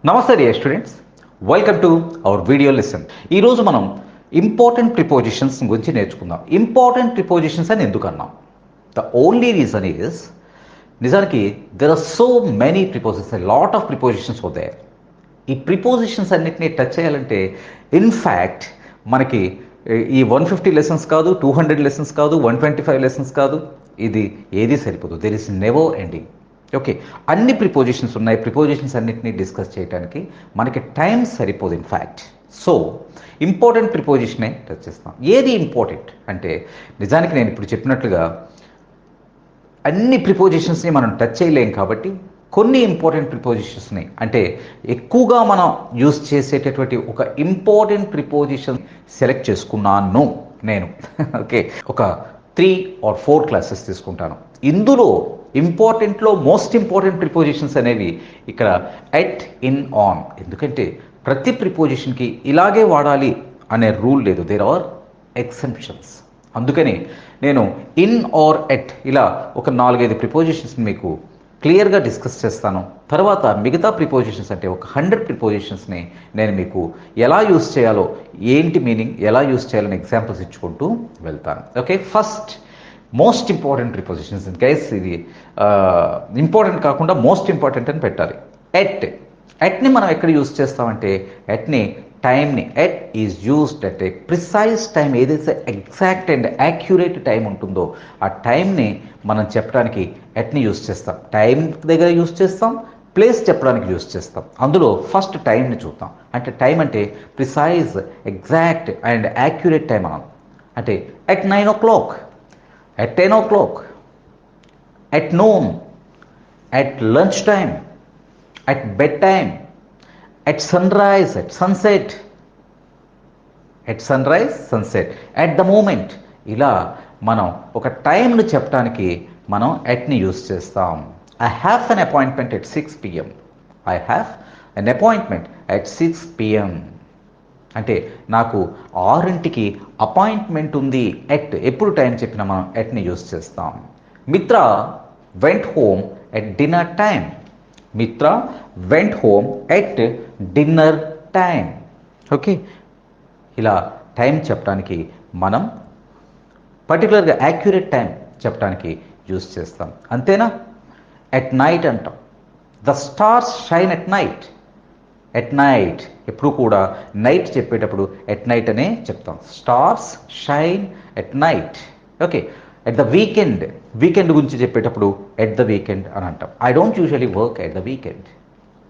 నమస్తే dear students, welcome to our video lesson. ఈరోజు మనం ఇంపార్టెంట్ ప్రిపోజిషన్స్ గురించి నేర్చుకుందాం. ఇంపార్టెంట్ ప్రిపోజిషన్స్ అని ఎందుకు అన్నాం? ద ఓన్లీ రీజన్ ఈజ్, నిజానికి there are so many prepositions, lot of prepositions అవుతాయి. ఈ ప్రిపోజిషన్స్ అన్నిటినీ టచ్ చేయాలంటే ఇన్ఫ్యాక్ట్ మనకి ఈ 150 లెసన్స్ కాదు, 200 లెసన్స్ కాదు, 125 లెసన్స్ కాదు, ఇది ఏది సరిపోదు. There is never ending. Okay, అన్ని ప్రిపోజిషన్స్ ఉన్నాయి. ప్రిపోజిషన్స్ అన్నిటినీ డిస్కస్ చేయడానికి మనకి టైం సరిపోదు ఇన్ఫ్యాక్ట్. సో ఇంపార్టెంట్ ప్రిపోజిషనే టచ్ చేస్తాం. ఏది ఇంపార్టెంట్ అంటే, నిజానికి నేను ఇప్పుడు చెప్పినట్లుగా అన్ని ప్రిపోజిషన్స్ని మనం టచ్ చేయలేం కాబట్టి కొన్ని ఇంపార్టెంట్ ప్రిపోజిషన్స్ని, అంటే ఎక్కువగా మనం యూజ్ చేసేటటువంటి ఒక ఇంపార్టెంట్ ప్రిపోజిషన్ సెలెక్ట్ చేసుకున్నాను నేను. ఓకే, ఒక 3 or 4 క్లాసెస్ తీసుకుంటాను. ఇందులో ఇంపార్టెంట్లో మోస్ట్ ఇంపార్టెంట్ ప్రిపోజిషన్స్ అనేవి ఇక్కడ ఎట్, ఇన్, ఆన్. ఎందుకంటే ప్రతి ప్రిపోజిషన్కి ఇలాగే వాడాలి అనే రూల్ లేదు. There are exceptions. అందుకని నేను ఇన్ ఆర్ ఎట్ ఇలా ఒక 4-5 ప్రిపోజిషన్స్ మీకు క్లియర్గా డిస్కస్ చేస్తాను. తర్వాత మిగతా ప్రిపోజిషన్స్ అంటే ఒక 100 ప్రిపోజిషన్స్ని నేను మీకు ఎలా యూస్ చేయాలో, ఏంటి మీనింగ్, ఎలా యూస్ చేయాలని ఎగ్జాంపుల్స్ ఇచ్చుకుంటూ వెళ్తాను. Okay, first most important prepositions. Guys, ఇది ఇంపార్టెంట్ కాకుండా మోస్ట్ ఇంపార్టెంట్ అని పెట్టాలి. ఎట్. ఎట్ని మనం ఎక్కడ యూస్ చేస్తామంటే, ఎట్ని టైంని, at is used at a precise time. ఏదైతే ఎగ్జాక్ట్ అండ్ యాక్యురేట్ టైం ఉంటుందో ఆ టైంని మనం చెప్పడానికి ఎట్ని యూస్ చేస్తాం. టైం దగ్గర యూస్ చేస్తాం, ప్లేస్ చెప్పడానికి యూస్ చేస్తాం. అందులో ఫస్ట్ టైంని చూద్దాం. అంటే టైం అంటే precise, exact and accurate time అన్నాం. అంటే at 9 o'clock, at 10 o'clock, at noon, at lunchtime, at bedtime, at sunrise, at sunset, at sunrise, sunset, at the moment. ఇలా మనం ఒక టైంను చెప్పడానికి మనం ఎట్ని యూస్ చేస్తాం. I have an appointment at 6 PM. I have an appointment at 6 PM. అంటే నాకు 6ంటికి అపాయింట్మెంట్ ఉంది. ఎట్ ఎప్పుడు టైం చెప్పినా మనం ఎట్ని యూస్ చేస్తాం. Mitra went home at dinner time. Mitra went home at dinner time. Okay, ఇలా టైం చెప్పడానికి మనం పర్టికులర్గా యాక్యురేట్ టైం చెప్పడానికి యూస్ చేస్తాం. అంతేనా? ఎట్ నైట్ అంటాం. The stars shine at night. At night ఎప్పుడు కూడా నైట్ చెప్పేటప్పుడు ఎట్ నైట్ అనే చెప్తాం. Stars shine at night. Okay, at the weekend. Weekend గురించి చెప్పేటప్పుడు ఎట్ ద వీకెండ్ అని అంటాం. I don't usually work at the weekend.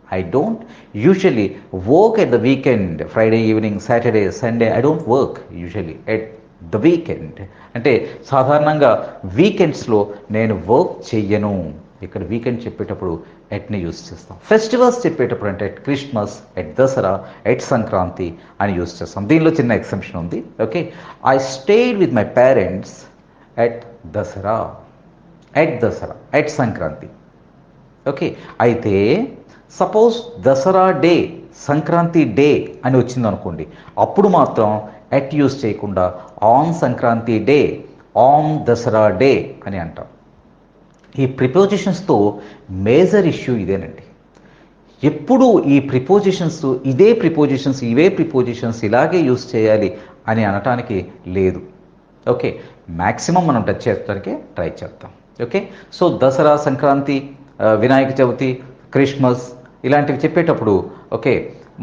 I don't usually work at the weekend. Friday evening, Saturday, Sunday I don't work usually at the weekend. అంటే సాధారణంగా వీకెండ్స్లో నేను work చెయ్యను. ఇక్కడ వీకెండ్ చెప్పేటప్పుడు ఎట్ని యూస్ చేస్తాం. ఫెస్టివల్స్ చెప్పేటప్పుడు అంటే at Christmas, at Dasara, at Sankranti అని యూస్ చేస్తాం. దీనిలో చిన్న ఎక్సెప్షన్ ఉంది. Okay, I stayed with my parents at Dasara. At Dasara, at Sankranti. Okay, అయితే suppose Dasara day, Sankranti day అని వచ్చింది అనుకోండి, అప్పుడు మాత్రం ఎట్ యూస్ చేయకుండా on Sankranti day, on Dasara day అని అంటాం. ఈ ప్రిపోజిషన్స్తో మేజర్ ఇష్యూ ఇదేనండి. ఎప్పుడు ఈ ప్రిపోజిషన్స్, ఇవే ప్రిపోజిషన్స్ ఇలాగే యూస్ చేయాలి అని అనటానికి లేదు. ఓకే, మ్యాక్సిమం మనం టచ్ చేయడానికి ట్రై చేద్దాం. Okay, so Dasara, Sankranti, Vinayaka Chavithi, Christmas ఇలాంటివి చెప్పేటప్పుడు ఓకే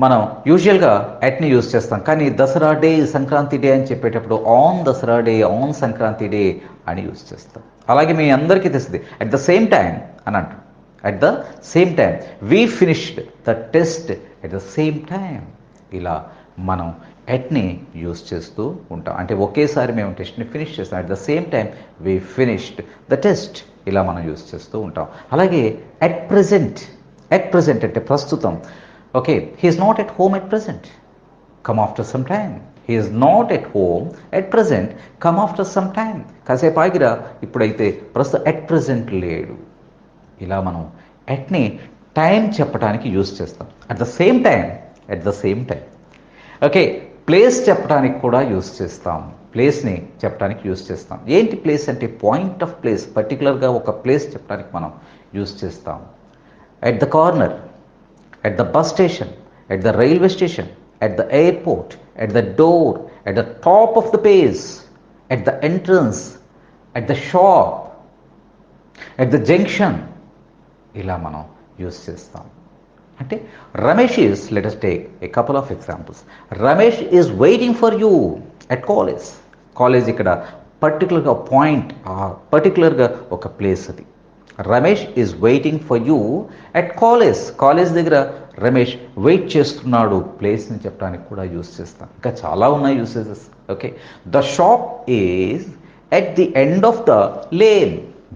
మనం యూజువల్గా ఎట్ని యూస్ చేస్తాం. కానీ దసరా డే, సంక్రాంతి డే అని చెప్పేటప్పుడు on Dasara day, on Sankranti day అని యూస్ చేస్తాం. అలాగే మీ అందరికీ తెలిసింది ఎట్ ద సేమ్ టైం అని అంటాం. At the same time, we finished the test at the same time. ఇలా మనం ఎట్ని యూస్ చేస్తూ ఉంటాం. అంటే ఒకేసారి మేము టెస్ట్ని ఫినిష్ చేస్తాం. At the same time we finished the test. ఇలా మనం యూస్ చేస్తూ ఉంటాం. అలాగే ఎట్ ప్రెజెంట్. ఎట్ ప్రెజెంట్ అంటే ప్రస్తుతం. Okay, he is not at home at present, come after some time. He is not at home at present, come after some time. కాసేపు ఆగిరా, ఇప్పుడైతే ప్రస్తుతం ఎట్ ప్రెజెంట్ లేడు. ఇలా మనం ఎట్ని టైం చెప్పడానికి యూస్ చేస్తాం. At the same time, at the same time. Okay, place చెప్పడానికి కూడా యూస్ చేస్తాం. ప్లేస్ని చెప్పడానికి యూస్ చేస్తాం. ఏంటి ప్లేస్ అంటే పాయింట్ ఆఫ్ ప్లేస్. పర్టికులర్గా ఒక ప్లేస్ చెప్పడానికి మనం యూస్ చేస్తాం. At the corner, at the bus station, at the railway station, at the airport, at the door, at the top of the page, at the entrance, at the shop, at the junction. ఇలా మనం use చేస్తాం. అంటే Ramesh is, let us take a couple of examples. Ramesh is waiting for you at college. College ఇక్కడ పర్టికులర్గా point, పర్టికులర్గా ఒక place అది. Ramesh is waiting for you at college. College దగ్గర రమేష్ వెయిట్ చేస్తున్నాడు ప్లేస్ని చెప్పడానికి కూడా యూస్ చేస్తాం. ఇంకా చాలా ఉన్నాయి usages. Okay, the shop is at the end of the lane.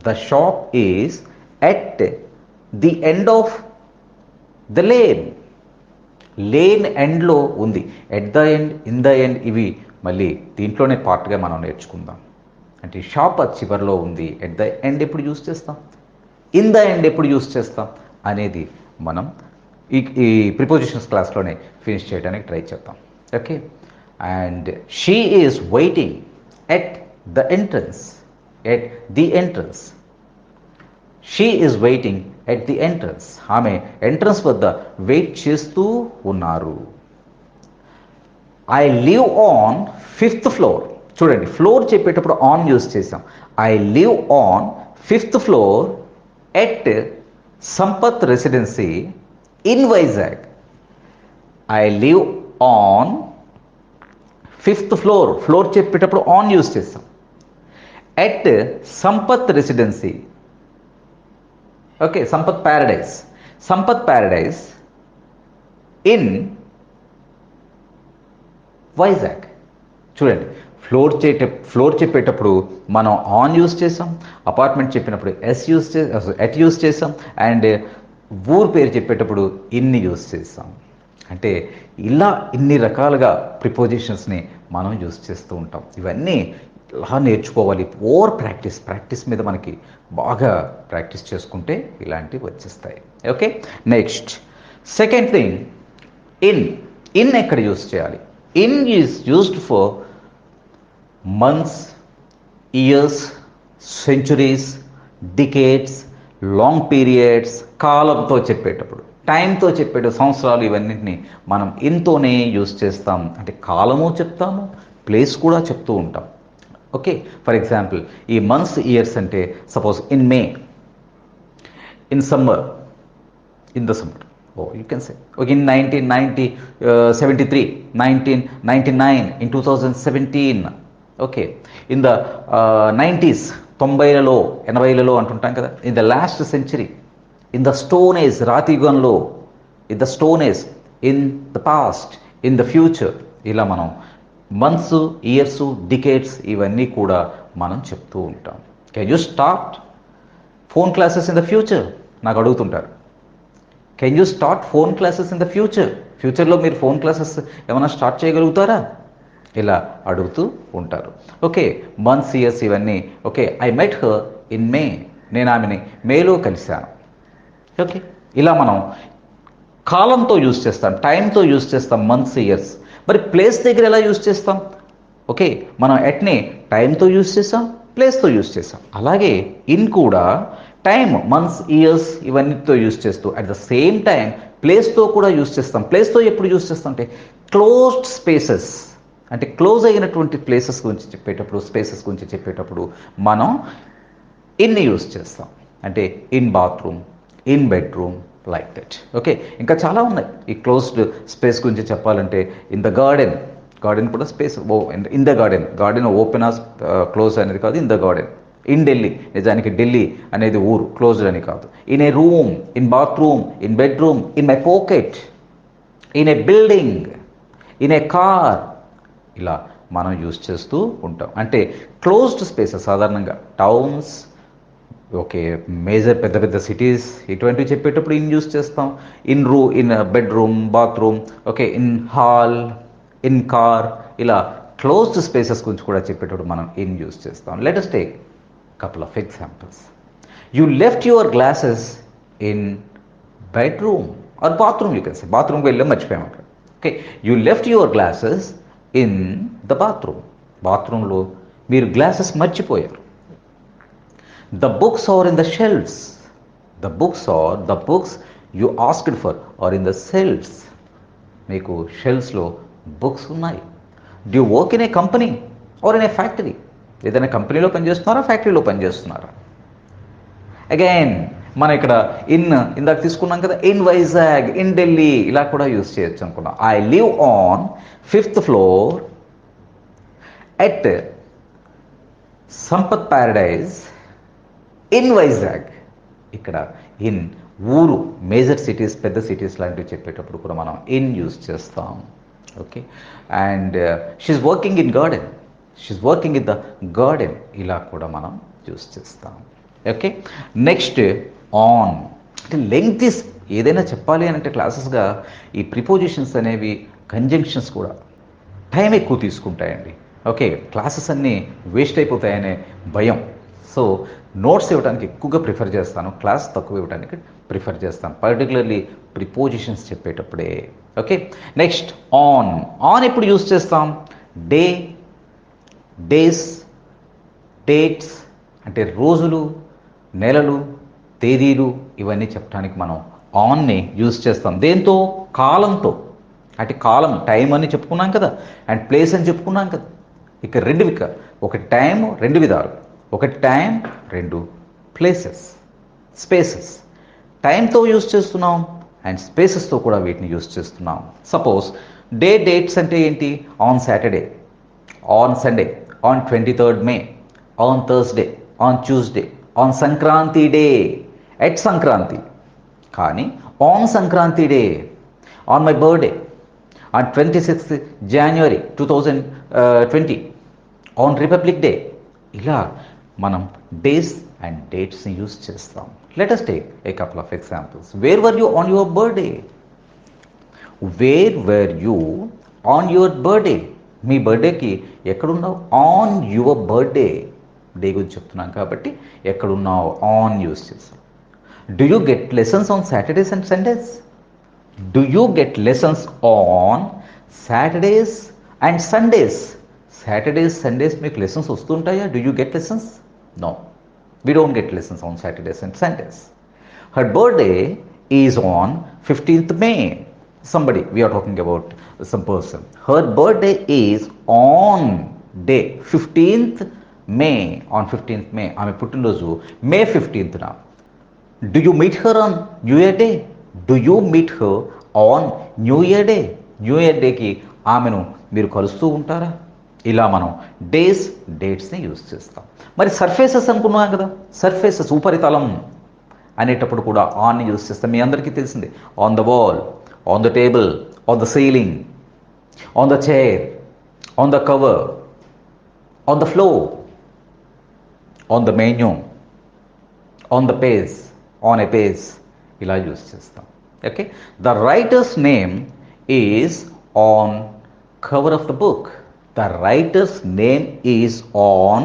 The shop is at the end of the lane. Lane ఎండ్లో ఉంది. At the end, in the end, ఇవి మళ్ళీ దీంట్లోనే పార్ట్గా మనం నేర్చుకుందాం. అంటే షాప్ చివరిలో ఉంది, ఎట్ ద ఎండ్ ఎప్పుడు యూస్ చేస్తాం, ఇన్ ద ఎండ్ ఎప్పుడు యూస్ చేస్తాం అనేది మనం ఈ ప్రిపోజిషన్స్ క్లాస్లోనే ఫినిష్ చేయడానికి ట్రై చేద్దాం. Okay, and she is waiting at the entrance. At the entrance. She is waiting at the entrance. ఆమె ఎంట్రన్స్ వద్ద వెయిట్ చేస్తూ ఉన్నారు. I live on 5th floor. చూడండి, ఫ్లోర్ చెప్పేటప్పుడు ఆన్ యూస్ చేసాం. I live on 5th floor at Sampath residency in Vizag. I live on 5th floor. Floor చెప్పేటప్పుడు on use చేసాం. At Sampath residency. Okay, Sampath Paradise. Sampath Paradise in Vizag. చూడండి, floor చెప్పేటప్పుడు మనం on use చేసాం. Apartment చెప్పినప్పుడు ఎట్ యూస్ చేసాం. అండ్ ఊరు పేరు చెప్పేటప్పుడు ఇన్ని యూస్ చేసాం. అంటే ఇలా ఇన్ని రకాలుగా ప్రిపోజిషన్స్ని మనం యూస్ చేస్తూ ఉంటాం. ఇవన్నీ ఇలా నేర్చుకోవాలి. ప్రాక్టీస్ మీద మనకి బాగా ప్రాక్టీస్ చేసుకుంటే ఇలాంటివి వచ్చేస్తాయి. Okay, next second thing, in ఎక్కడ యూస్ చేయాలి? In is used for months, years, centuries, decades, long periods. కాలంతో చెప్పేటప్పుడు, టైంతో చెప్పేటప్పుడు, సంవత్సరాలు, ఇవన్నింటినీ మనం ఇన్తోనే యూస్ చేస్తాం. అంటే కాలము చెప్తాము, ప్లేస్ కూడా చెప్తూ ఉంటాం. ఓకే, ఫర్ ఎగ్జాంపుల్ ఈ మంత్స్, ఇయర్స్ అంటే suppose in May, in summer, in the summer. You can say, okay, in 1973, 1999, in 2017, okay, in the 90s, 90లలో 80లలో అంటుంటాం కదా, in the last century, in the stone age, రాతి యుగంలో, in the stone age, in the past, in the future. ఇలా మనం months, years, decades ఇవన్నీ కూడా మనం చెప్తూ ఉంటాం. Can you start phone classes in the future? నాకు అడుగుతుంటారు, can you start phone classes in the future? ఫ్యూచర్లో మీరు ఫోన్ క్లాసెస్ ఏమైనా స్టార్ట్ చేయగలుగుతారా? ఇలా అడుగుతూ ఉంటారు. ఓకే, మంత్స్, ఇయర్స్ ఇవన్నీ. Okay, I met her in మే. నేను ఆమెని మేలో కలిశాను. ఓకే, ఇలా మనం కాలంతో యూస్ చేస్తాం, టైంతో యూస్ చేస్తాం మంత్స్, ఇయర్స్. మరి ప్లేస్ దగ్గర ఎలా యూస్ చేస్తాం? ఓకే, మనం ఎట్ని టైంతో యూస్ చేస్తాం, ప్లేస్తో యూస్ చేస్తాం. అలాగే ఇన్ కూడా టైం, మంత్స్, ఇయర్స్ ఇవన్నీతో యూస్ చేస్తూ అట్ ద సేమ్ టైం ప్లేస్తో కూడా యూస్ చేస్తాం. ప్లేస్తో ఎప్పుడు యూస్ చేస్తాం అంటే క్లోజ్డ్ స్పేసెస్, అంటే క్లోజ్ అయినటువంటి ప్లేసెస్ గురించి చెప్పేటప్పుడు, స్పేసెస్ గురించి చెప్పేటప్పుడు మనం ఇన్ని యూస్ చేస్తాం. అంటే in bathroom, in bedroom, like that. Okay, ఇంకా చాలా ఉన్నాయి ఈ క్లోజ్డ్ స్పేస్ గురించి చెప్పాలంటే. ఇన్ ద గార్డెన్, గార్డెన్ కూడా space. In the garden, garden open close అనేది కాదు. In the garden. In Delhi, నిజానికి ఢిల్లీ అనేది ఊరు, క్లోజ్డ్ అని కాదు. In a room, in bathroom, in bedroom, in my pocket, in a building, in a car. ఇలా మనం యూస్ చేస్తూ ఉంటాం. అంటే క్లోజ్డ్ స్పేసెస్ సాధారణంగా టౌన్స్, ఓకే, మేజర్ పెద్ద పెద్ద సిటీస్ ఇటువంటివి చెప్పేటప్పుడు ఇన్ యూస్ చేస్తాం. In bedroom, bathroom, okay, in hall, in car. ఇలా క్లోజ్డ్ స్పేసెస్ గురించి కూడా చెప్పేటప్పుడు మనం ఇన్ యూస్ చేస్తాం. Let us take couple of examples. You left your glasses in bedroom or bathroom, you can say. bathroom కు వెళ్ళి మర్చిపోయాం అక్కడ. Okay, you left your glasses in the bathroom. బాత్రూంలో మీరు గ్లాసెస్ మర్చిపోయారు. The books are in the shelves. The books you asked for are in the shelves, మీకు షెల్ఫ్స్లో books ఉన్నాయి. Do you work in a company or in a factory, ఏదైనా కంపెనీలో పనిచేస్తున్నారా, ఫ్యాక్టరీలో పనిచేస్తున్నారా? Again మనం ఇక్కడ ఇందాక తీసుకున్నాం కదా, ఇన్ వైజాగ్, ఇన్ ఢిల్లీ, ఇలా కూడా యూజ్ చేయొచ్చు అనుకున్నాం. I live on 5th floor at Sampath Paradise in Vizag. ఇక్కడ ఇన్ ఊరు, మేజర్ సిటీస్, పెద్ద సిటీస్ లాంటివి చెప్పేటప్పుడు కూడా మనం ఇన్ యూజ్ చేస్తాం. Okay, and she's working in garden, she's working in the garden, ఇలా కూడా మనం యూజ్ చేస్తాం. ఓకే, నెక్స్ట్ ఆన్ అంటే లెంగ్తీస్. ఏదైనా చెప్పాలి అంటే క్లాసెస్గా ఈ ప్రిపోజిషన్స్ అనేవి, కంజంక్షన్స్ కూడా టైం ఎక్కువ తీసుకుంటాయండి. ఓకే, క్లాసెస్ అన్నీ వేస్ట్ అయిపోతాయనే భయం. సో నోట్స్ ఇవ్వడానికి ఎక్కువగా ప్రిఫర్ చేస్తాను, క్లాస్ తక్కువ ఇవ్వడానికి ప్రిఫర్ చేస్తాను, పర్టికులర్లీ ప్రిపోజిషన్స్ చెప్పేటప్పుడే. Okay, next on. ఆన్ ఎప్పుడు యూజ్ చేస్తాం? డే, డేస్, డేట్స్ అంటే రోజులు, నెలలు, తేదీలు, ఇవన్నీ చెప్పడానికి మనం ఆన్ని యూజ్ చేస్తాం. దేంతో? కాలంతో. అంటే కాలం, టైం అని చెప్పుకున్నాం కదా, అండ్ ప్లేస్ అని చెప్పుకున్నాం కదా. ఇక రెండు ఒకటి టైం, రెండు విధాలు. ఒకటి టైం, రెండు ప్లేసెస్, స్పేసెస్. టైంతో యూజ్ చేస్తున్నాం అండ్ స్పేసెస్తో కూడా వీటిని యూజ్ చేస్తున్నాం. సపోజ్ డే, డేట్స్ అంటే ఏంటి? On Saturday, on Sunday, on 23rd May, on Thursday, on Tuesday, on Sankranti day, at Sankranti. కానీ on Sankranti day, on my birthday, on 26th January 2020, on Republic Day, ఇలా మనం డేస్ అండ్ డేట్స్ని use చేస్తాం. Let us take a couple of examples. Where were you on your birthday? Where were you on your birthday? మీ బర్త్డేకి ఎక్కడున్నావు? On your birthday, day గురించి చెప్తున్నాం కాబట్టి ఎక్కడున్నావు ఆన్ యూజ్ చేస్తాం. Do you get lessons on Saturdays and Sundays? Do you get lessons on Saturdays and Sundays? Saturdays, Sundays మీకు lessons వస్తుంటాయా? Do you get lessons? No, we don't get lessons on Saturdays and Sundays. Her birthday is on 15th May. Somebody, we are talking about some person. Her birthday is on day 15th May. On 15th May. ఆమె పుట్టినరోజు May 15th నా. Do you meet her on New Year Day? Do you meet her on New Year Day? New Year Dayకి ఆమెను మీరు కలుస్తూ ఉంటారా? ఇలా మనం days, డేట్స్ని use చేస్తాం. మరి సర్ఫేసెస్ అనుకున్నాం కదా, సర్ఫేసెస్, ఉపరితలం అనేటప్పుడు కూడా ఆన్ని యూజ్ చేస్తాం. మీ అందరికీ తెలిసిందే, on the wall, on the table, on the ceiling, on the chair, on the cover, on the floor, on the menu, on the page, on a page, ఇలా యూజ్ చేస్తాం. Okay, the writers name is on cover of the book. The writer's name is on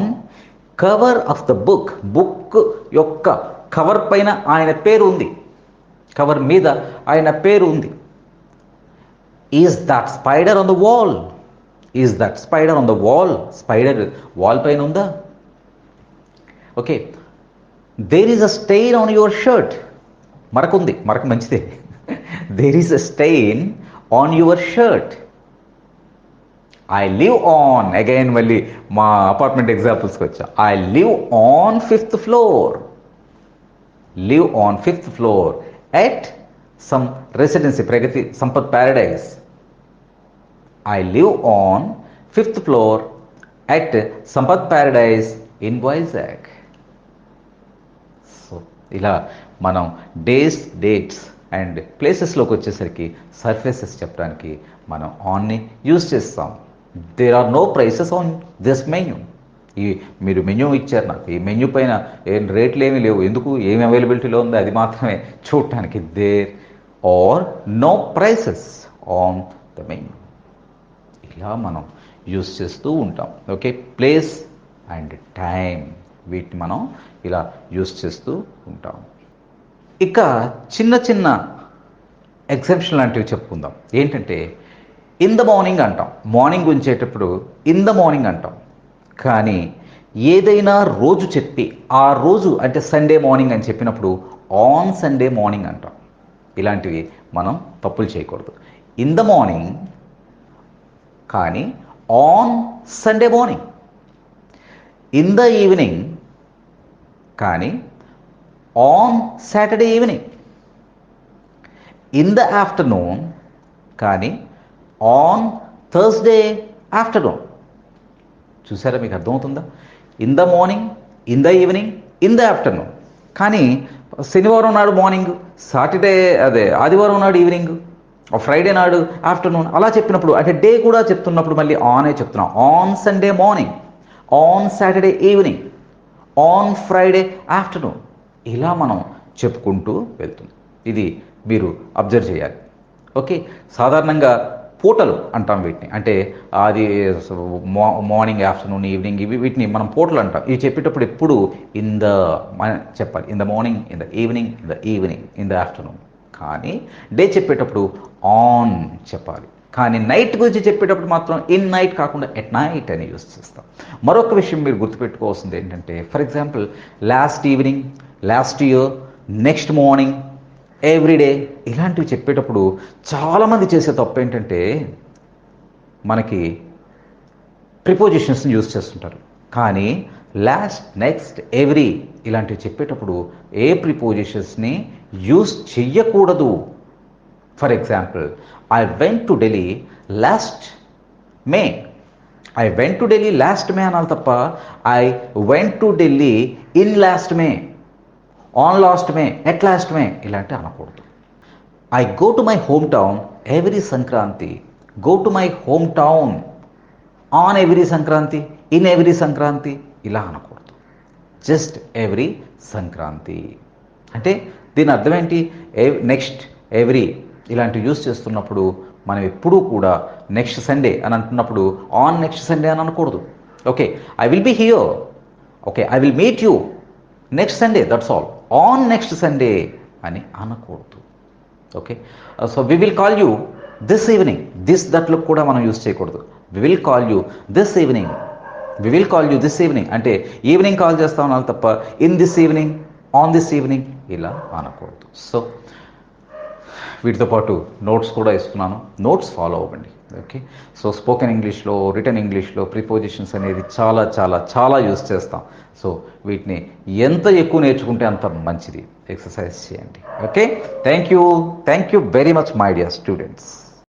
cover of the book. Book యొక్క cover పైన ఆయన పేరు ఉంది, cover మీద ఆయన పేరు ఉంది. Is that spider on the wall? Is that spider on the wall? Spider wall పైన ఉందా? Okay, there is a stain on your shirt. మరకుంది, మరక మంచిదే. There is a stain on your shirt. I live on, again మళ్ళీ మా apartment ఎగ్జాంపుల్స్కి వచ్చా. I live on 5th floor. Live on 5th floor at some residency, Pragati, Sampath Paradise. I live on 5th floor at Sampath Paradise in Vizag. So ఇలా మనం days, dates and ప్లేసెస్లోకి వచ్చేసరికి surfaces చెప్పడానికి మనం ఆన్ని యూజ్ చేస్తాం. There are no prices on this menu. ఈ మీరు menu ఇచ్చారు నాకు, ఈ మెన్యూ పైన ఏం రేట్లు ఏమీ లేవు, ఎందుకు, ఏమి అవైలబిలిటీలో ఉంది అది మాత్రమే చూడటానికి. There are no prices on the menu. ఇలా మనం యూజ్ చేస్తూ ఉంటాం. ఓకే, ప్లేస్ అండ్ టైం, వీటిని మనం ఇలా యూజ్ చేస్తూ ఉంటాం. ఇక చిన్న చిన్న ఎగ్జాంప్షన్ లాంటివి చెప్పుకుందాం. ఏంటంటే ఇన్ ద మార్నింగ్ అంటాం, మార్నింగ్ ఉంచేటప్పుడు ఇన్ ద మార్నింగ్ అంటాం. కానీ ఏదైనా రోజు చెప్పి ఆ రోజు అంటే సండే మార్నింగ్ అని చెప్పినప్పుడు ఆన్ సండే మార్నింగ్ అంటాం. ఇలాంటివి మనం తప్పులు చేయకూడదు. ఇన్ ద మార్నింగ్ కానీ on Sunday morning, in the evening కానీ on Saturday evening, in the afternoon కానీ ఆన్ థర్స్డే ఆఫ్టర్నూన్. చూసారా, మీకు అర్థమవుతుందా? In the morning, in the evening, in the afternoon. కానీ శనివారం నాడు మార్నింగ్, ఆదివారం నాడు ఈవినింగ్, ఫ్రైడే నాడు ఆఫ్టర్నూన్ అలా చెప్పినప్పుడు, అంటే డే కూడా చెప్తున్నప్పుడు మళ్ళీ ఆనే చెప్తున్నాం. On Sunday morning, on Saturday evening, on Friday afternoon, ఇలా మనం చెప్పుకుంటూ వెళ్తుంది. ఇది మీరు అబ్జర్వ్ చేయాలి. ఓకే, సాధారణంగా పూటలు అంటాం వీటిని. అంటే అది మార్నింగ్, ఆఫ్టర్నూన్, ఈవినింగ్, వీటిని మనం పూటలు అంటాం. ఇవి చెప్పేటప్పుడు ఎప్పుడు చెప్పాలి. In the morning, in the evening, in the evening, in the afternoon. కానీ డే చెప్పేటప్పుడు ఆన్ చెప్పాలి. కానీ నైట్ గురించి చెప్పేటప్పుడు మాత్రం ఇన్ నైట్ కాకుండా ఎట్ నైట్ అని యూజ్ చేస్తాం. మరొక విషయం మీరు గుర్తుపెట్టుకోవాల్సింది ఏంటంటే, for example last evening, last year, next morning, everyday ఇలాంటివి చెప్పేటప్పుడు చాలామంది చేసే తప్పు ఏంటంటే, మనకి ప్రిపోజిషన్స్ని యూజ్ చేస్తుంటారు. కానీ లాస్ట్, నెక్స్ట్, ఎవ్రీ ఇలాంటివి చెప్పేటప్పుడు ఏ ప్రిపోజిషన్స్ని యూజ్ చెయ్యకూడదు. For example, I went to Delhi last May. I went to Delhi last May అనాలి తప్ప I went to Delhi in last May, on last May, at last May ఇలాంటి అనకూడదు. I go to my home town every Sankranti. Go to my home town on every Sankranti, in every Sankranti ఇలా అనకూడదు. Just every Sankranti. అంటే దీని అర్థం ఏంటి? నెక్స్ట్, ఎవ్రీ ఇలాంటివి use చేస్తున్నప్పుడు మనం ఎప్పుడూ కూడా నెక్స్ట్ సండే అని అంటున్నప్పుడు ఆన్ నెక్స్ట్ సండే అని అనకూడదు. Okay, I will be here, okay, I will meet you next Sunday, that's all. On next Sunday అని అనకూడదు. Okay, so we will call you this evening, this దట్లో కూడా మనం use చేయకూడదు. We will call you this evening, we will call you this evening అంటే evening call చేస్తా ఉన్నాను తప్ప in this evening, on this evening ఇలా అనకూడదు. సో వీటితో పాటు నోట్స్ కూడా ఇస్తున్నాను, నోట్స్ ఫాలో అవ్వండి. ఓకే, సో స్పోకెన్ ఇంగ్లీష్లో, రిటర్న్ ఇంగ్లీష్లో ప్రిపోజిషన్స్ అనేది చాలా చాలా చాలా యూజ్ చేస్తాం. సో వీటిని ఎంత ఎక్కువ నేర్చుకుంటే అంత మంచిది. ఎక్సర్సైజ్ చేయండి. Okay, thank you very much my dear students.